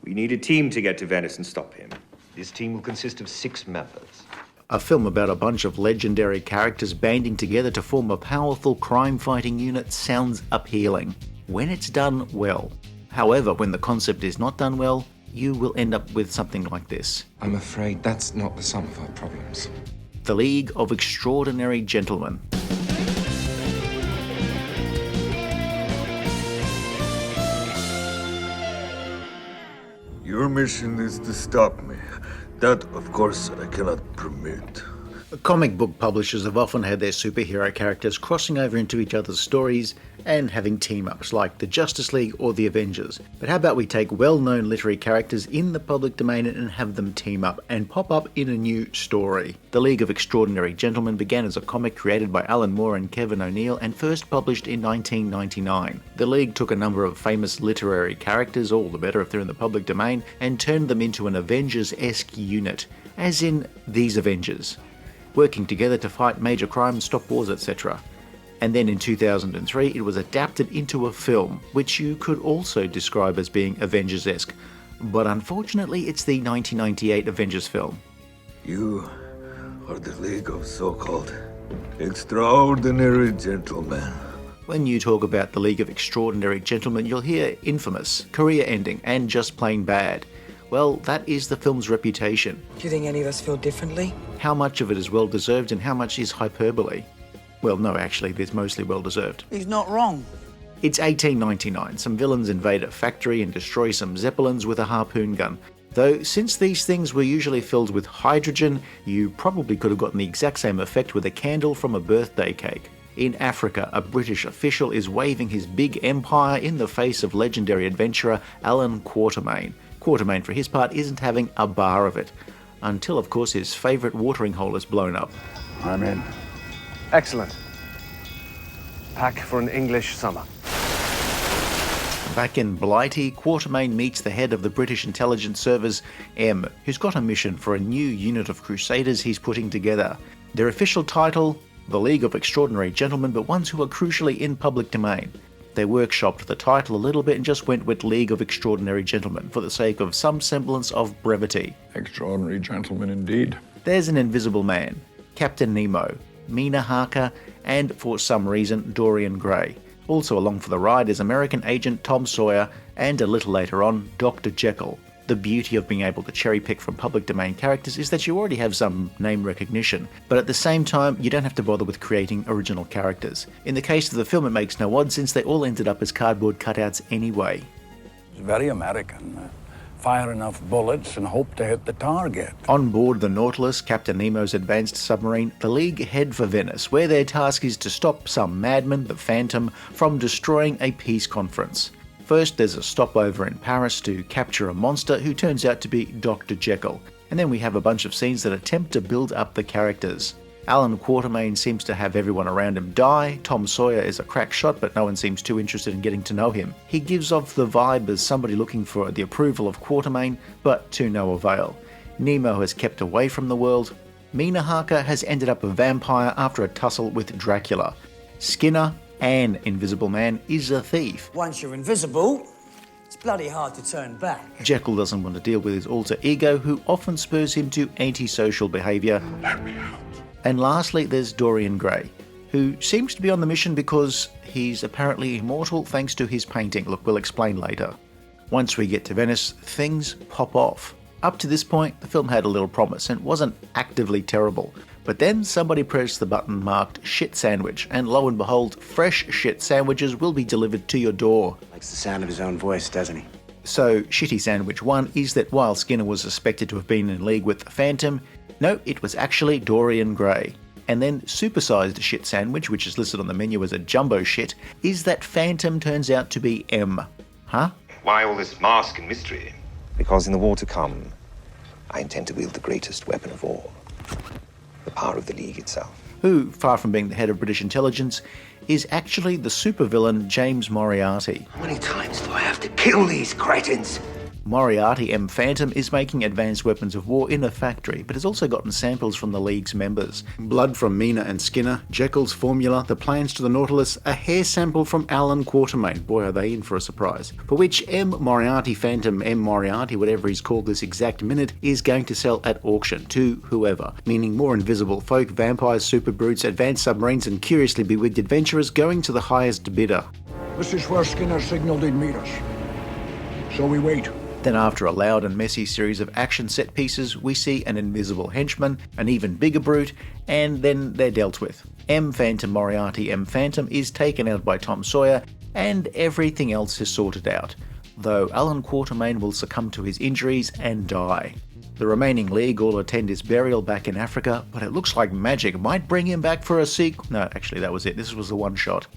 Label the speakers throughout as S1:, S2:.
S1: We need a team to get to Venice and stop him.
S2: This team will consist of 6 members.
S3: A film about a bunch of legendary characters banding together to form a powerful crime-fighting unit sounds appealing, when it's done well. However, when the concept is not done well, you will end up with something like this.
S4: I'm afraid that's not the sum of our problems.
S3: The League of Extraordinary Gentlemen.
S5: Your mission is to stop me. That, of course, I cannot permit.
S3: Comic book publishers have often had their superhero characters crossing over into each other's stories and having team-ups like the Justice League or the Avengers. But how about we take well-known literary characters in the public domain and have them team up and pop up in a new story? The League of Extraordinary Gentlemen began as a comic created by Alan Moore and Kevin O'Neill and first published in 1999. The League took a number of famous literary characters, all the better if they're in the public domain, and turned them into an Avengers-esque unit, as in these Avengers, working together to fight major crimes, stop wars, etc. And then in 2003 it was adapted into a film, which you could also describe as being Avengers-esque, but unfortunately it's the 1998 Avengers film.
S5: You are the League of so-called Extraordinary Gentlemen.
S3: When you talk about the League of Extraordinary Gentlemen, you'll hear infamous, career-ending, and just plain bad. Well, that is the film's reputation.
S6: Do you think any of us feel differently?
S3: How much of it is well-deserved and how much is hyperbole? Well, no, actually, it's mostly well-deserved.
S6: He's not wrong.
S3: It's 1899. Some villains invade a factory and destroy some zeppelins with a harpoon gun. Though, since these things were usually filled with hydrogen, you probably could have gotten the exact same effect with a candle from a birthday cake. In Africa, a British official is waving his big empire in the face of legendary adventurer Alan Quatermain. Quatermain, for his part, isn't having a bar of it. Until, of course, his favourite watering hole is blown up.
S7: I'm in. Excellent. Pack for an English summer.
S3: Back in Blighty, Quatermain meets the head of the British intelligence service, M, who's got a mission for a new unit of crusaders he's putting together. Their official title, the League of Extraordinary Gentlemen, but ones who are crucially in public domain. They workshopped the title a little bit and just went with League of Extraordinary Gentlemen for the sake of some semblance of brevity.
S8: Extraordinary gentlemen indeed.
S3: There's an Invisible Man, Captain Nemo, Mina Harker, and for some reason Dorian Gray. Also along for the ride is American agent Tom Sawyer and a little later on Dr. Jekyll. The beauty of being able to cherry pick from public domain characters is that you already have some name recognition, but at the same time you don't have to bother with creating original characters. In the case of the film it makes no odds since they all ended up as cardboard cutouts anyway.
S9: It's very American. Fire enough bullets and hope to hit the target.
S3: On board the Nautilus, Captain Nemo's advanced submarine, the League head for Venice, where their task is to stop some madman, the Phantom, from destroying a peace conference. First, there's a stopover in Paris to capture a monster who turns out to be Dr. Jekyll, and then we have a bunch of scenes that attempt to build up the characters. Alan Quatermain seems to have everyone around him die, Tom Sawyer is a crack shot but no one seems too interested in getting to know him. He gives off the vibe as somebody looking for the approval of Quatermain, but to no avail. Nemo has kept away from the world. Mina Harker has ended up a vampire after a tussle with Dracula. Skinner, an Invisible Man, is a thief.
S6: Once you're invisible, it's bloody hard to turn back.
S3: Jekyll doesn't want to deal with his alter ego, who often spurs him to antisocial behaviour.
S8: Let me out.
S3: And lastly, there's Dorian Gray, who seems to be on the mission because he's apparently immortal thanks to his painting. Look, we'll explain later. Once we get to Venice, things pop off. Up to this point, the film had a little promise and wasn't actively terrible. But then somebody pressed the button marked shit sandwich, and lo and behold, fresh shit sandwiches will be delivered to your door.
S10: Likes the sound of his own voice, doesn't he?
S3: So, Shitty Sandwich 1 is that while Skinner was suspected to have been in league with the Phantom, no, it was actually Dorian Gray. And then Supersized Shit Sandwich, which is listed on the menu as a jumbo shit, is that Phantom turns out to be M. Huh?
S2: Why all this mask and mystery? Because in the war to come, I intend to wield the greatest weapon of all. The power of the League itself.
S3: Who, far from being the head of British intelligence, is actually the supervillain James Moriarty.
S10: How many times do I have to kill these cretins?
S3: Moriarty M. Phantom is making advanced weapons of war in a factory, but has also gotten samples from the League's members. Blood from Mina and Skinner, Jekyll's formula, the plans to the Nautilus, a hair sample from Alan Quatermain, boy are they in for a surprise, for which M. Moriarty Phantom M. Moriarty, whatever he's called this exact minute, is going to sell at auction to whoever, meaning more invisible folk, vampires, super brutes, advanced submarines and curiously bewigged adventurers going to the highest bidder.
S9: This is where Skinner signaled he'd meet us. So we wait.
S3: Then after a loud and messy series of action set pieces, we see an invisible henchman, an even bigger brute, and then they're dealt with. M. Phantom Moriarty M. Phantom is taken out by Tom Sawyer, and everything else is sorted out, though Alan Quatermain will succumb to his injuries and die. The remaining League all attend his burial back in Africa, but it looks like magic might bring him back for a sequel. No, actually that was it, this was the one shot.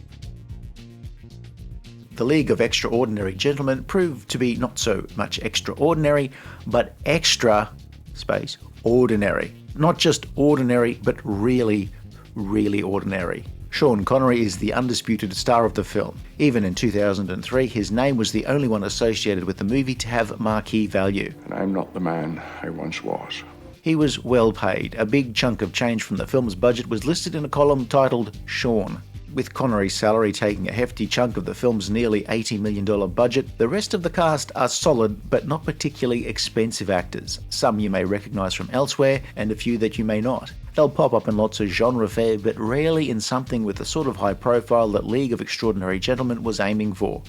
S3: The League of Extraordinary Gentlemen proved to be not so much extraordinary, but extra, space, ordinary. Not just ordinary, but really, really ordinary. Sean Connery is the undisputed star of the film. Even in 2003, his name was the only one associated with the movie to have marquee value.
S8: And I'm not the man I once was.
S3: He was well paid. A big chunk of change from the film's budget was listed in a column titled Sean. With Connery's salary taking a hefty chunk of the film's nearly $80 million budget, the rest of the cast are solid but not particularly expensive actors. Some you may recognise from elsewhere, and a few that you may not. They'll pop up in lots of genre fare, but rarely in something with the sort of high profile that League of Extraordinary Gentlemen was aiming for.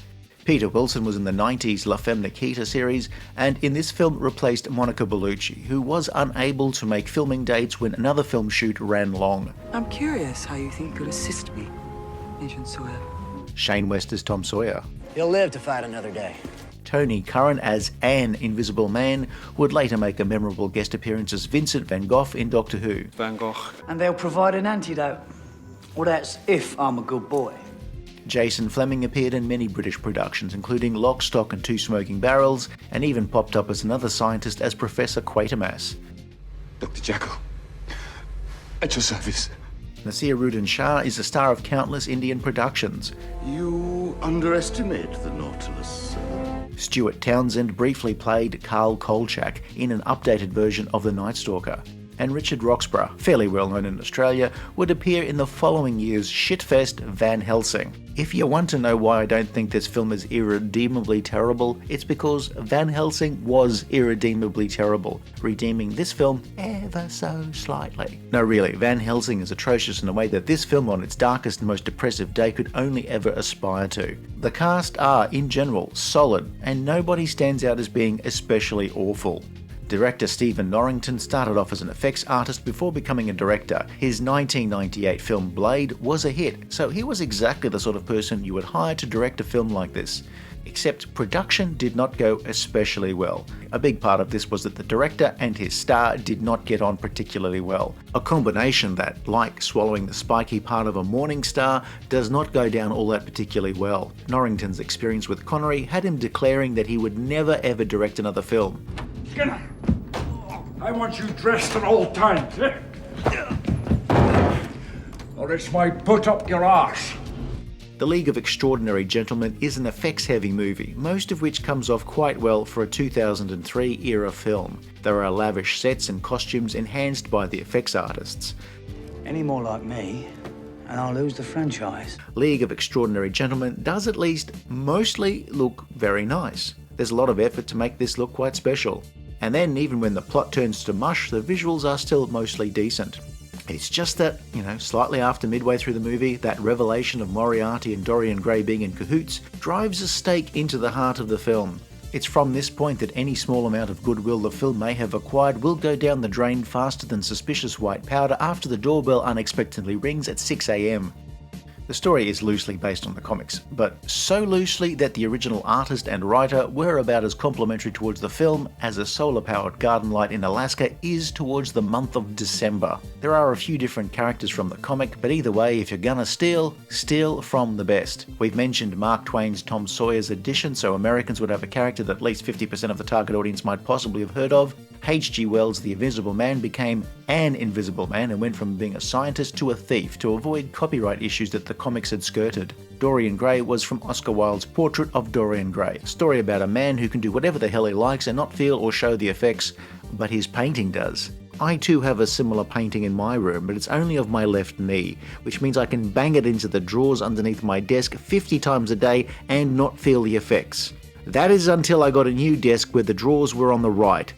S3: Peter Wilson was in the 90s La Femme Nikita series, and in this film replaced Monica Bellucci, who was unable to make filming dates when another film shoot ran long.
S11: I'm curious how you think you'll assist me, Agent Sawyer.
S3: Shane West as Tom Sawyer.
S6: He'll live to fight another day.
S3: Tony Curran as an Invisible Man would later make a memorable guest appearance as Vincent van Gogh in Doctor Who.
S4: Van Gogh.
S6: And they'll provide an antidote. Well, that's if I'm a good boy.
S3: Jason Flemyng appeared in many British productions, including Lock, Stock and Two Smoking Barrels, and even popped up as another scientist as Professor Quatermass.
S4: Dr. Jekyll. At your service.
S3: Nasir Rudin Shah is the star of countless Indian productions.
S12: You underestimate the Nautilus, sir.
S3: Stuart Townsend briefly played Carl Kolchak in an updated version of The Night Stalker. And Richard Roxburgh, fairly well known in Australia, would appear in the following year's shitfest Van Helsing. If you want to know why I don't think this film is irredeemably terrible, it's because Van Helsing was irredeemably terrible, redeeming this film ever so slightly. No really, Van Helsing is atrocious in a way that this film on its darkest and most depressive day could only ever aspire to. The cast are, in general, solid, and nobody stands out as being especially awful. Director Stephen Norrington started off as an effects artist before becoming a director. His 1998 film Blade was a hit, so he was exactly the sort of person you would hire to direct a film like this. Except production did not go especially well. A big part of this was that the director and his star did not get on particularly well. A combination that, like swallowing the spiky part of a morning star, does not go down all that particularly well. Norrington's experience with Connery had him declaring that he would never ever direct another film.
S9: Skinner, I want you dressed at all times, eh? Or it's my put up your arse.
S3: The League of Extraordinary Gentlemen is an effects-heavy movie, most of which comes off quite well for a 2003-era film. There are lavish sets and costumes enhanced by the effects artists.
S6: Any more like me, and I'll lose the franchise.
S3: League of Extraordinary Gentlemen does at least mostly look very nice. There's a lot of effort to make this look quite special. And then, even when the plot turns to mush, the visuals are still mostly decent. It's just that, slightly after midway through the movie, that revelation of Moriarty and Dorian Gray being in cahoots drives a stake into the heart of the film. It's from this point that any small amount of goodwill the film may have acquired will go down the drain faster than suspicious white powder after the doorbell unexpectedly rings at 6 a.m. The story is loosely based on the comics, but so loosely that the original artist and writer were about as complimentary towards the film as a solar-powered garden light in Alaska is towards the month of December. There are a few different characters from the comic, but either way, if you're gonna steal from the best. We've mentioned Mark Twain's Tom Sawyer's edition, so Americans would have a character that at least 50% of the target audience might possibly have heard of. H.G. Wells' The Invisible Man became an Invisible Man and went from being a scientist to a thief to avoid copyright issues that the the comics had skirted. Dorian Gray was from Oscar Wilde's Portrait of Dorian Gray, a story about a man who can do whatever the hell he likes and not feel or show the effects, but his painting does. I too have a similar painting in my room, but it's only of my left knee, which means I can bang it into the drawers underneath my desk 50 times a day and not feel the effects. That is until I got a new desk where the drawers were on the right.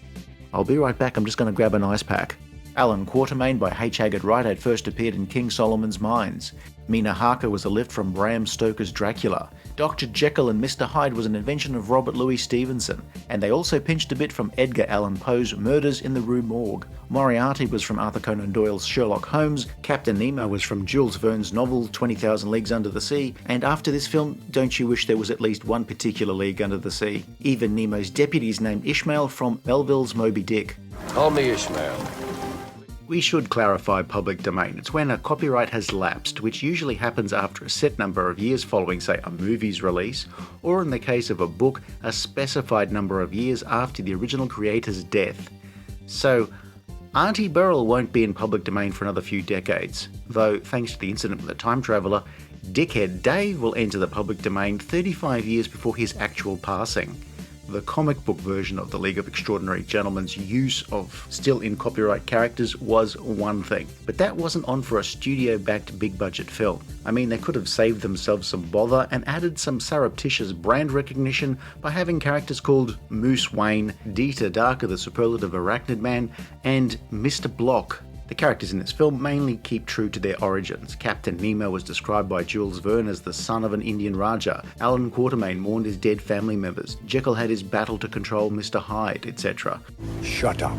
S3: I'll be right back, I'm just going to grab an ice pack. Alan Quatermain by H. Haggard Wright had first appeared in King Solomon's Mines. Mina Harker was a lift from Bram Stoker's Dracula. Dr. Jekyll and Mr. Hyde was an invention of Robert Louis Stevenson, and they also pinched a bit from Edgar Allan Poe's Murders in the Rue Morgue. Moriarty was from Arthur Conan Doyle's Sherlock Holmes, Captain Nemo was from Jules Verne's novel 20,000 Leagues Under the Sea, and after this film, don't you wish there was at least one particular league under the sea? Even Nemo's deputy is named Ishmael from Melville's Moby Dick.
S13: Call me Ishmael.
S3: We should clarify public domain. It's when a copyright has lapsed, which usually happens after a set number of years following, say, a movie's release, or in the case of a book, a specified number of years after the original creator's death. So, Auntie Beryl won't be in public domain for another few decades, though thanks to the incident with the time traveller, Dickhead Dave will enter the public domain 35 years before his actual passing. The comic book version of the League of Extraordinary Gentlemen's use of still in copyright characters was one thing, but that wasn't on for a studio-backed big-budget film. I mean, they could have saved themselves some bother and added some surreptitious brand recognition by having characters called Moose Wayne, Dieter Darker the Superlative Arachnid Man, and Mr. Block. The characters in this film mainly keep true to their origins. Captain Nemo was described by Jules Verne as the son of an Indian Raja. Alan Quatermain mourned his dead family members. Jekyll had his battle to control Mr. Hyde, etc.
S9: Shut up.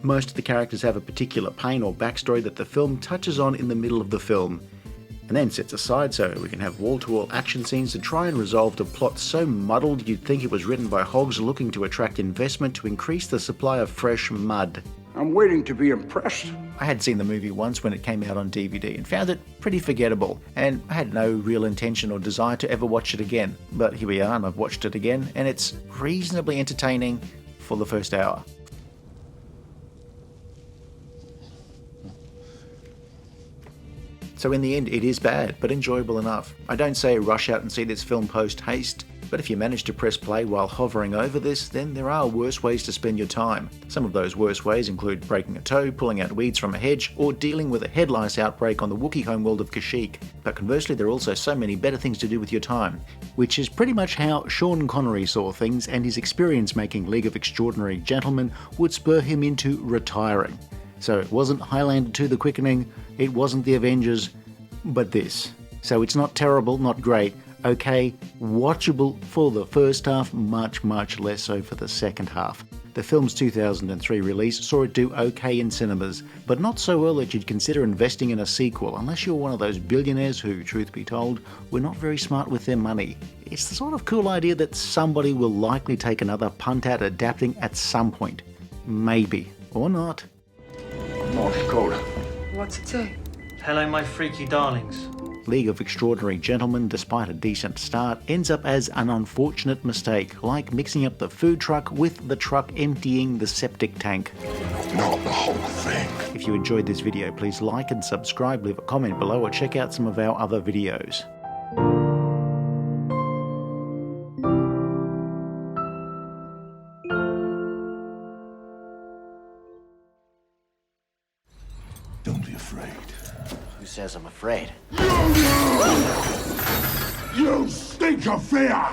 S3: Most of the characters have a particular pain or backstory that the film touches on in the middle of the film, and then sets aside so we can have wall-to-wall action scenes to try and resolve the plot so muddled you'd think it was written by hogs looking to attract investment to increase the supply of fresh mud.
S9: I'm waiting to be impressed.
S3: I had seen the movie once when it came out on DVD and found it pretty forgettable, and I had no real intention or desire to ever watch it again. But here we are, and I've watched it again, and it's reasonably entertaining for the first hour. So in the end, it is bad, but enjoyable enough. I don't say rush out and see this film post-haste, but if you manage to press play while hovering over this, then there are worse ways to spend your time. Some of those worse ways include breaking a toe, pulling out weeds from a hedge, or dealing with a head lice outbreak on the Wookiee homeworld of Kashyyyk. But conversely, there are also so many better things to do with your time, which is pretty much how Sean Connery saw things, and his experience making League of Extraordinary Gentlemen would spur him into retiring. So it wasn't Highlander 2 The Quickening, it wasn't The Avengers, but this. So it's not terrible, not great, okay, watchable for the first half, much less so for the second half. The film's 2003 release saw it do okay in cinemas, but not so well that you'd consider investing in a sequel unless you're one of those billionaires who, truth be told, were not very smart with their money. It's the sort of cool idea that somebody will likely take another punt at adapting at some point. Maybe. Or not.
S9: Morse code.
S11: What's it say?
S14: Hello, my freaky darlings.
S3: League of Extraordinary Gentlemen, despite a decent start, ends up as an unfortunate mistake, like mixing up the food truck with the truck emptying the septic tank.
S8: Not the whole thing.
S3: If you enjoyed this video, please like and subscribe, leave a comment below, or check out some of our other videos.
S8: Don't be afraid.
S10: Who says I'm afraid?
S8: You stink of fear!